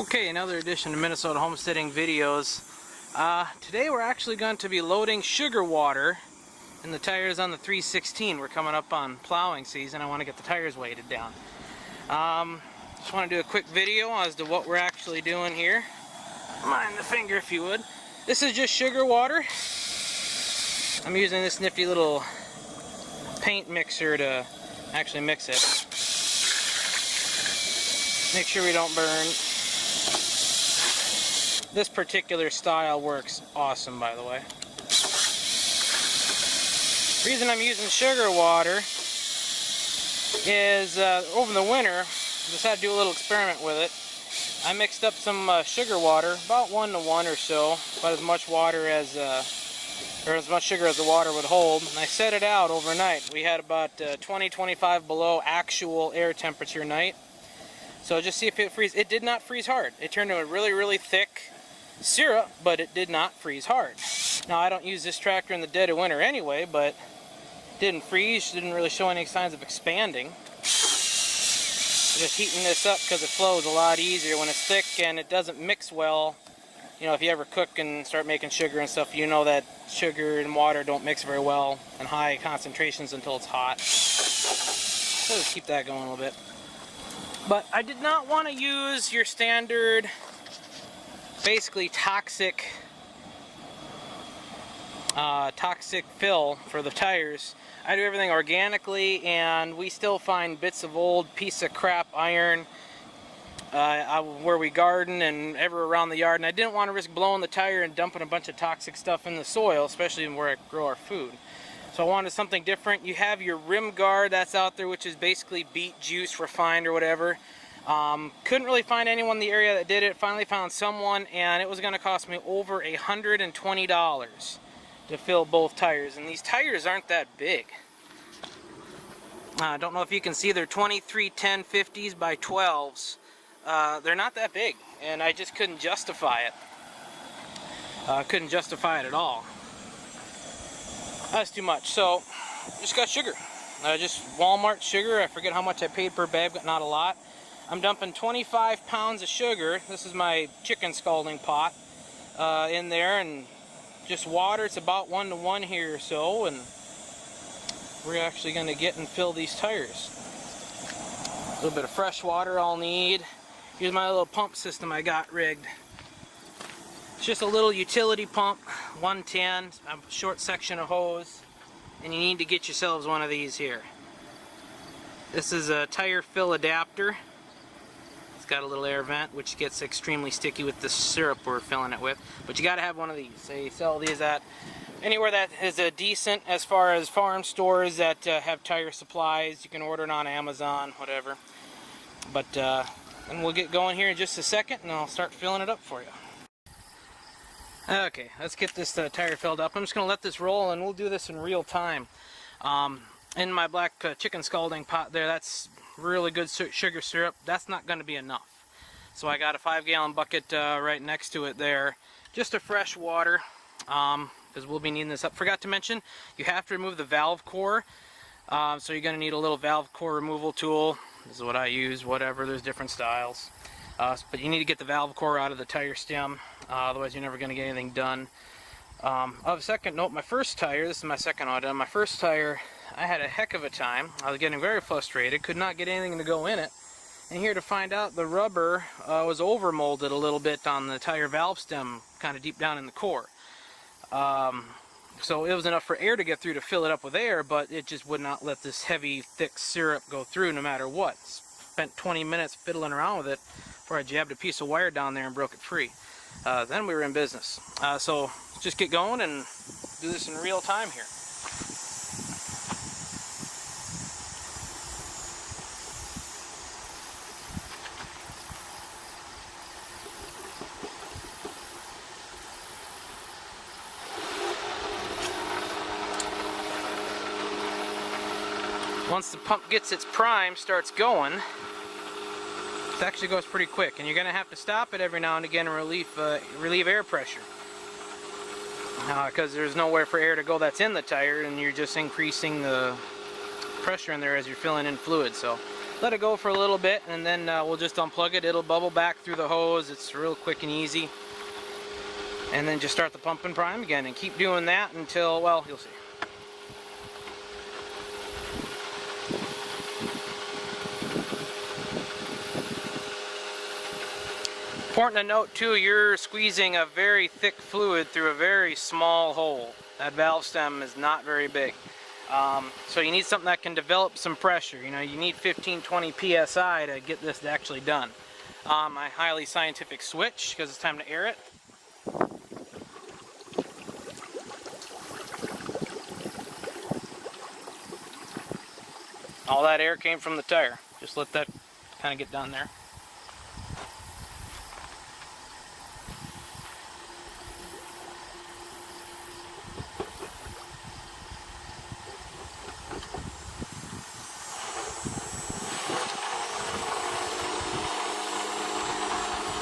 Okay, another edition of Minnesota Homesteading Videos. Today we're actually going to be loading sugar water in the tires on the 316. We're coming up on plowing season. I want to get the tires weighted down. Just want to do a quick video as to what we're actually doing here. Mind the finger if you would. This is just sugar water. I'm using this nifty little paint mixer to actually mix it. Make sure we don't burn. This particular style works awesome, by the way. The reason I'm using sugar water is over the winter, I just had to do a little experiment with it. I mixed up some sugar water, about 1 to 1 or so, about as much water as as much sugar as the water would hold, and I set it out overnight. We had about 20-25 below actual air temperature night. So just see if it freezes. It did not freeze hard. It turned into a really thick syrup, but it did not freeze hard. Now I don't use this tractor in the dead of winter anyway, but it didn't freeze, didn't really show any signs of expanding. Just heating this up because it flows a lot easier when it's thick and it doesn't mix well. You know, if you ever cook and start making sugar and stuff, you know that sugar and water don't mix very well in high concentrations until it's hot. So just keep that going a little bit. But I did not want to use your standard, basically toxic fill for the tires. I do everything organically, and we still find bits of old piece of crap iron where we garden and ever around the yard, and I didn't want to risk blowing the tire and dumping a bunch of toxic stuff in the soil, especially where I grow our food. So I wanted something different. You have your rim guard that's out there, which is basically beet juice refined or whatever. Couldn't really find anyone in the area that did it. Finally found someone, and it was going to cost me over $120 to fill both tires. And these tires aren't that big. I don't know if you can see, they're 2310/50s by 12s. They're not that big, and I just couldn't justify it. Couldn't justify it at all. That's too much. So just got sugar. Just Walmart sugar. I forget how much I paid per bag, but not a lot. I'm dumping 25 pounds of sugar. This is my chicken scalding pot in there, and just water. It's about 1 to 1 here or so, and we're actually going to get and fill these tires. A little bit of fresh water I'll need. Here's my little pump system I got rigged. It's just a little utility pump, 110, a short section of hose, and you need to get yourselves one of these here. This is a tire fill adapter. It's got a little air vent, which gets extremely sticky with the syrup we're filling it with, but you got to have one of these. They sell these at anywhere that is decent as far as farm stores that have tire supplies. You can order it on Amazon, whatever. But and we'll get going here in just a second, and I'll start filling it up for you. Okay, let's get this tire filled up. I'm just going to let this roll, and we'll do this in real time. In my black chicken scalding pot there, that's really good sugar syrup. That's not going to be enough. So I got a 5-gallon bucket right next to it there. Just a fresh water, because we'll be needing this up. Forgot to mention, you have to remove the valve core. So you're going to need a little valve core removal tool. This is what I use, whatever. There's different styles. But you need to get the valve core out of the tire stem. Otherwise you're never going to get anything done. Of a second note, my first tire, this is my second auto, my first tire, I had a heck of a time. I was getting very frustrated, could not get anything to go in it. And here to find out, the rubber was over molded a little bit on the tire valve stem, kind of deep down in the core. So it was enough for air to get through to fill it up with air, but it just would not let this heavy, thick syrup go through no matter what. Spent 20 minutes fiddling around with it before I jabbed a piece of wire down there and broke it free. Then we were in business. So just get going and do this in real time here. Once the pump gets its prime, starts going, it actually goes pretty quick, and you're going to have to stop it every now and again and relieve air pressure. Because there's nowhere for air to go that's in the tire, and you're just increasing the pressure in there as you're filling in fluid. So let it go for a little bit, and then we'll just unplug it. It'll bubble back through the hose. It's real quick and easy. And then just start the pump and prime again, and keep doing that until, well, you'll see. Important to note too, you're squeezing a very thick fluid through a very small hole. That valve stem is not very big. So you need something that can develop some pressure. You know, you need 15-20 psi to get this actually done. My highly scientific switch, because it's time to air it. All that air came from the tire. Just let that kind of get done there.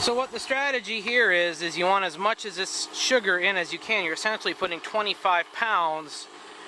So what the strategy here is you want as much of this sugar in as you can. You're essentially putting 25 pounds,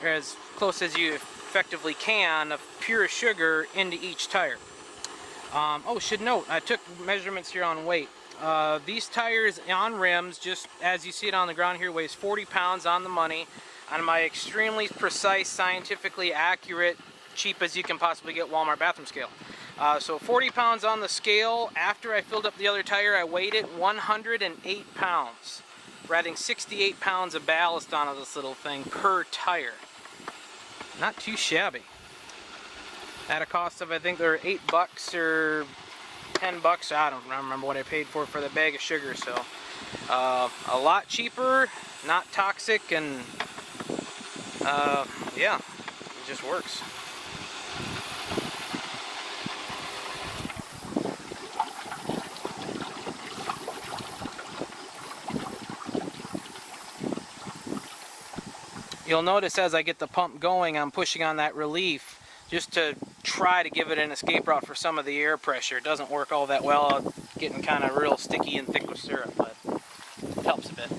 or as close as you effectively can, of pure sugar into each tire. Oh, should note, I took measurements here on weight. These tires on rims, just as you see it on the ground here, weighs 40 pounds on the money on my extremely precise, scientifically accurate, cheap as you can possibly get Walmart bathroom scale. So 40 pounds on the scale. After I filled up the other tire, I weighed it 108 pounds. We're adding 68 pounds of ballast onto this little thing per tire. Not too shabby. At a cost of, I think they're $8 or $10. I don't remember what I paid for the bag of sugar. So a lot cheaper, not toxic, and yeah, it just works. You'll notice as I get the pump going, I'm pushing on that relief just to try to give it an escape route for some of the air pressure. It doesn't work all that well. It's getting kind of real sticky and thick with syrup, but it helps a bit.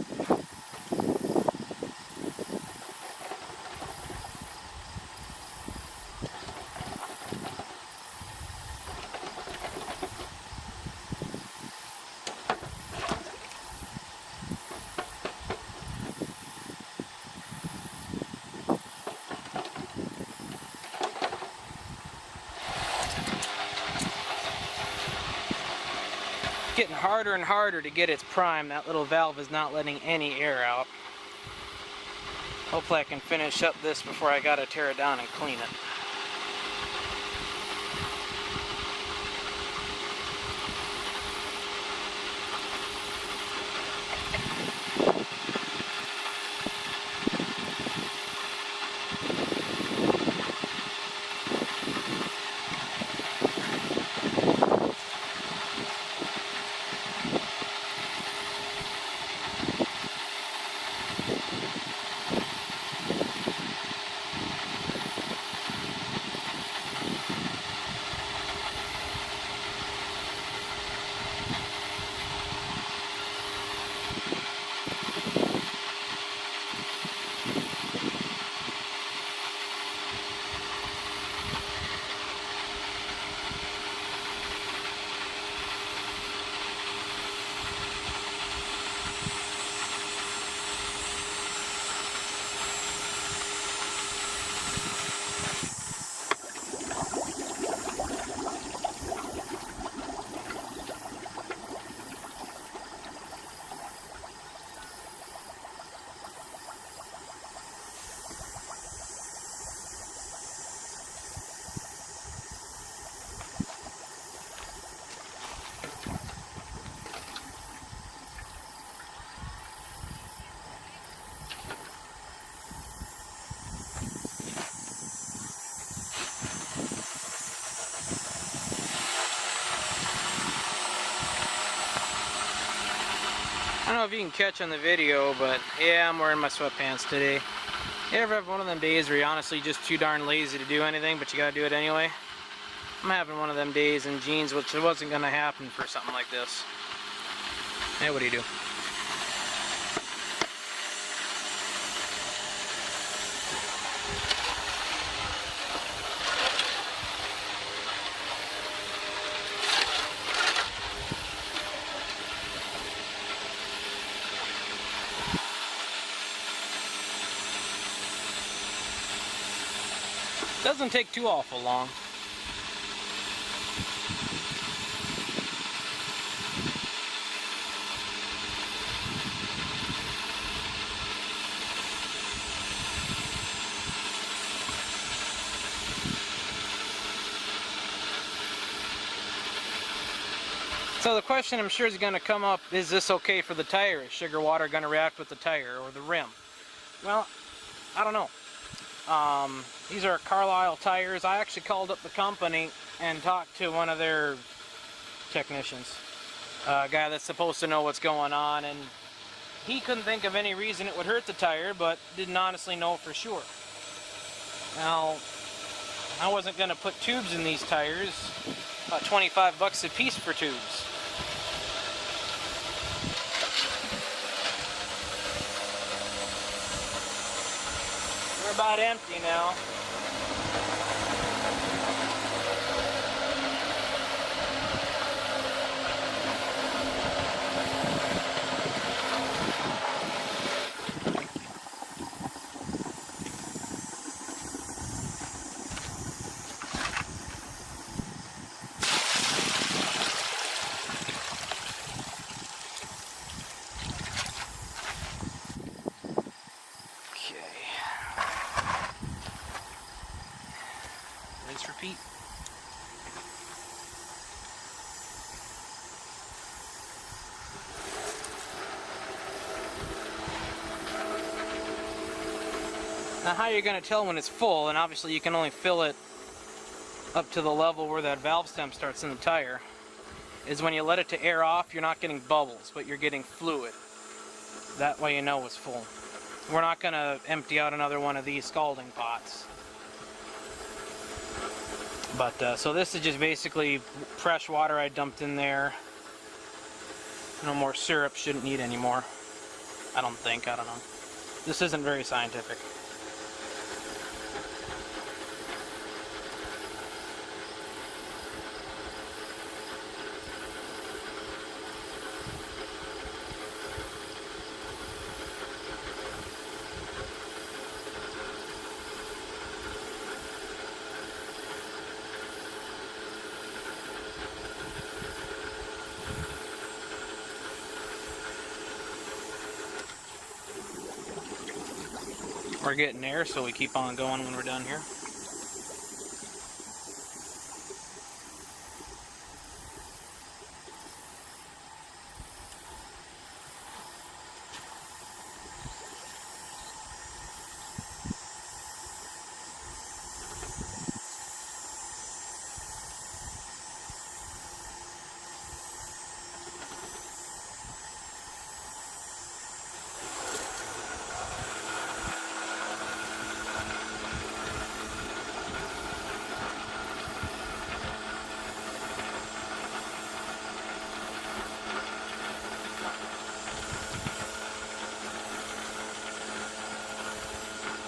Getting harder and harder to get its prime. That little valve is not letting any air out. Hopefully I can finish up this before I gotta tear it down and clean it. I don't know if you can catch on the video, but yeah, I'm wearing my sweatpants today. You ever have one of them days where you're honestly just too darn lazy to do anything, but you gotta do it anyway? I'm having one of them days in jeans, which wasn't gonna happen for something like this. Hey, what do you do? Doesn't take too awful long. So the question I'm sure is going to come up, is this okay for the tire? Is sugar water going to react with the tire or the rim? Well, I don't know. These are Carlisle tires. I actually called up the company and talked to one of their technicians, a guy that's supposed to know what's going on, and he couldn't think of any reason it would hurt the tire, but didn't honestly know for sure. Now, I wasn't going to put tubes in these tires, about 25 bucks a piece for tubes. We're about empty now. Rinse, repeat. Now how you're going to tell when it's full, and obviously you can only fill it up to the level where that valve stem starts in the tire, is when you let it to air off, you're not getting bubbles, but you're getting fluid. That way you know it's full. We're not going to empty out another one of these scalding pots. But so this is just basically fresh water I dumped in there. No more syrup, shouldn't need any more. I don't think, I don't know. This isn't very scientific. We're getting there, so we keep on going when we're done here.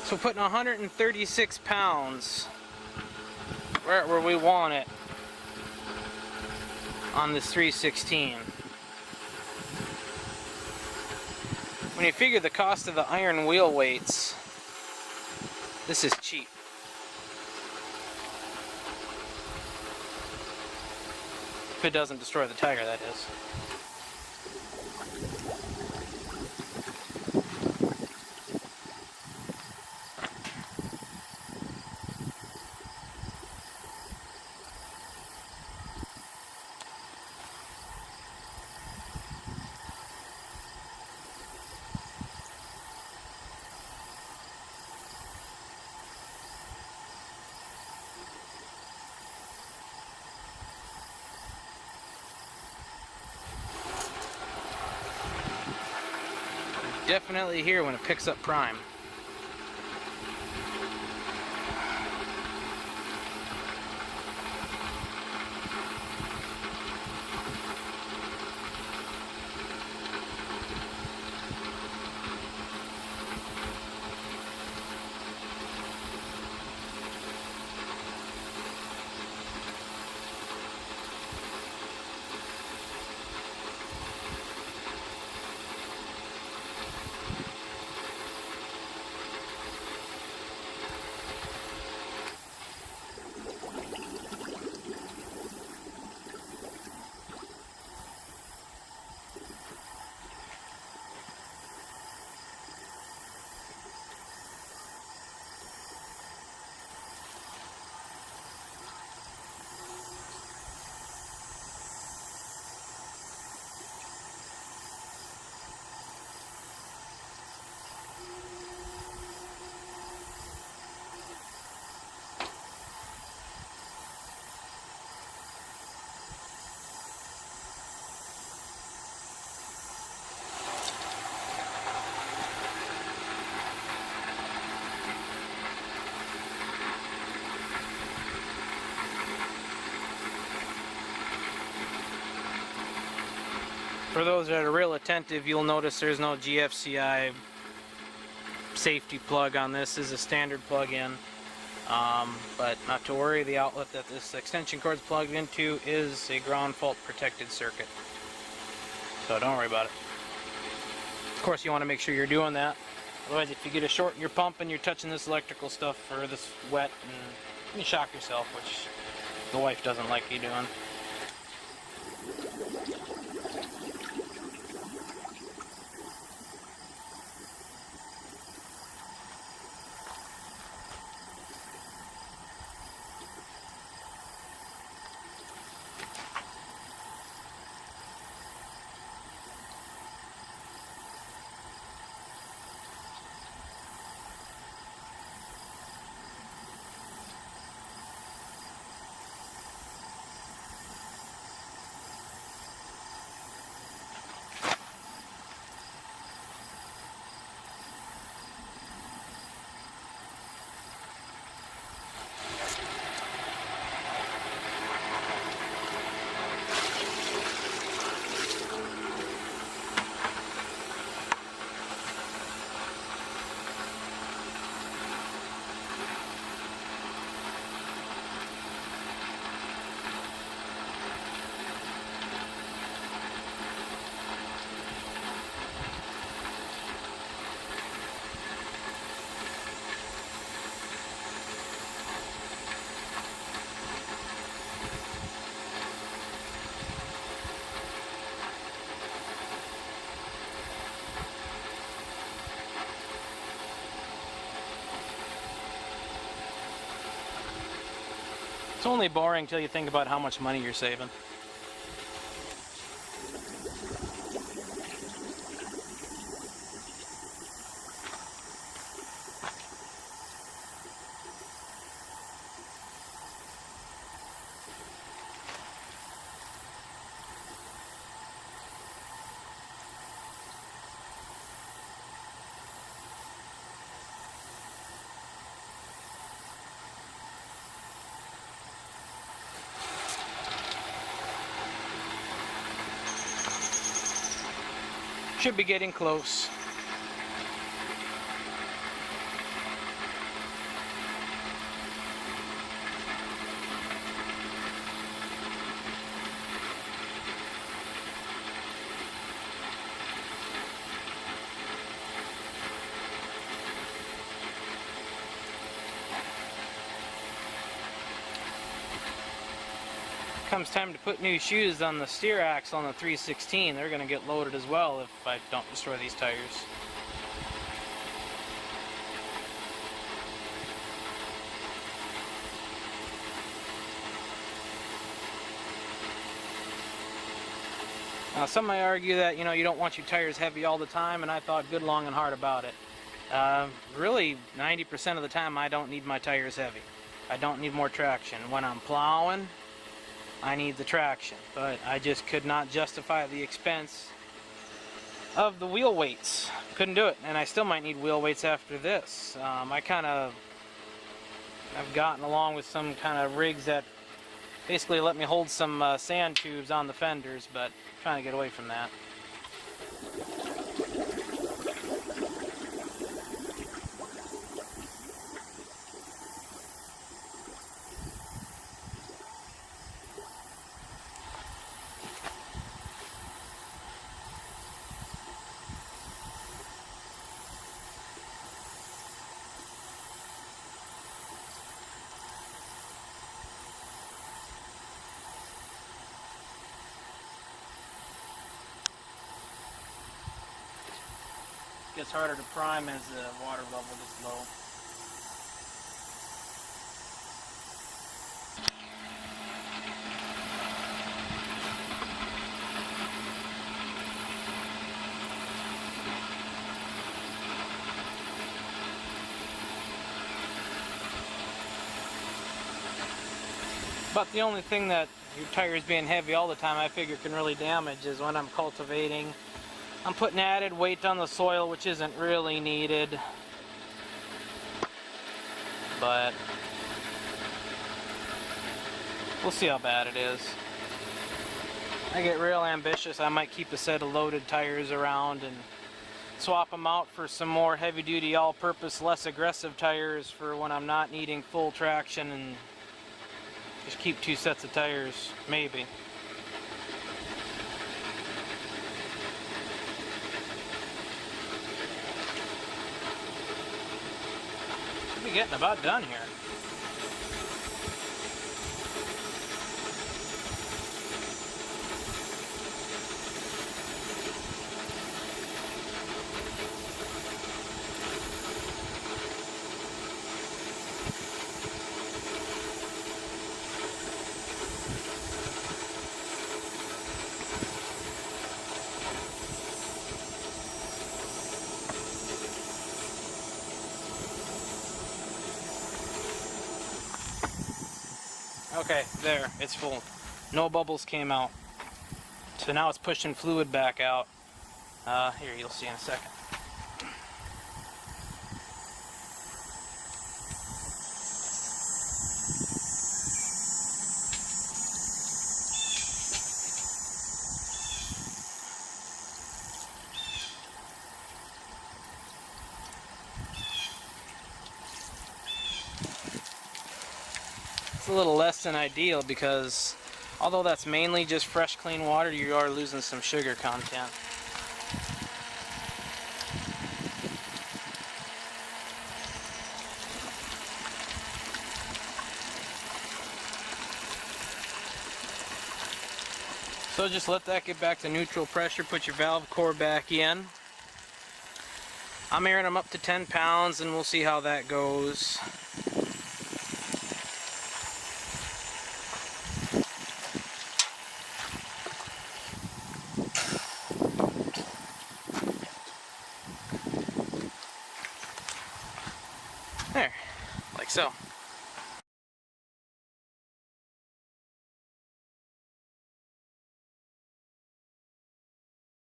So putting 136 pounds right where we want it on this 316. When you figure the cost of the iron wheel weights, this is cheap. If it doesn't destroy the tire, that is. Definitely here when it picks up prime. for those that are real attentive, you'll notice there's no GFCI safety plug on this. This is a standard plug-in. But not to worry, the outlet that this extension cord is plugged into is a ground fault protected circuit. So don't worry about it. Of course, you want to make sure you're doing that. Otherwise, if you get a short in your pump and you're touching this electrical stuff or this wet, and you shock yourself, which the wife doesn't like you doing. It's only boring until you think about how much money you're saving. Should be getting close. Comes time to put new shoes on the steer axle on the 316. They're going to get loaded as well if I don't destroy these tires. Now some may argue that you don't want your tires heavy all the time, and I thought good long and hard about it. Really 90% of the time I don't need my tires heavy. I don't need more traction. When I'm plowing, I need the traction, but I just could not justify the expense of the wheel weights. Couldn't do it, and I still might need wheel weights after this. I've gotten along with some kind of rigs that basically let me hold some sand tubes on the fenders, but I'm trying to get away from that. Gets harder to prime as the water level gets low. But the only thing that your tires being heavy all the time I figure can really damage is when I'm cultivating. I'm putting added weight on the soil, which isn't really needed, but we'll see how bad it is. I get real ambitious, I might keep a set of loaded tires around and swap them out for some more heavy-duty, all-purpose, less aggressive tires for when I'm not needing full traction, and just keep 2 sets of tires, maybe. Should be getting about done here. Okay, there, it's full. No bubbles came out. So now it's pushing fluid back out. Here, you'll see in a second. It's a little less than ideal because although that's mainly just fresh, clean water, you are losing some sugar content. So just let that get back to neutral pressure, put your valve core back in. I'm airing them up to 10 pounds and we'll see how that goes. There, like so.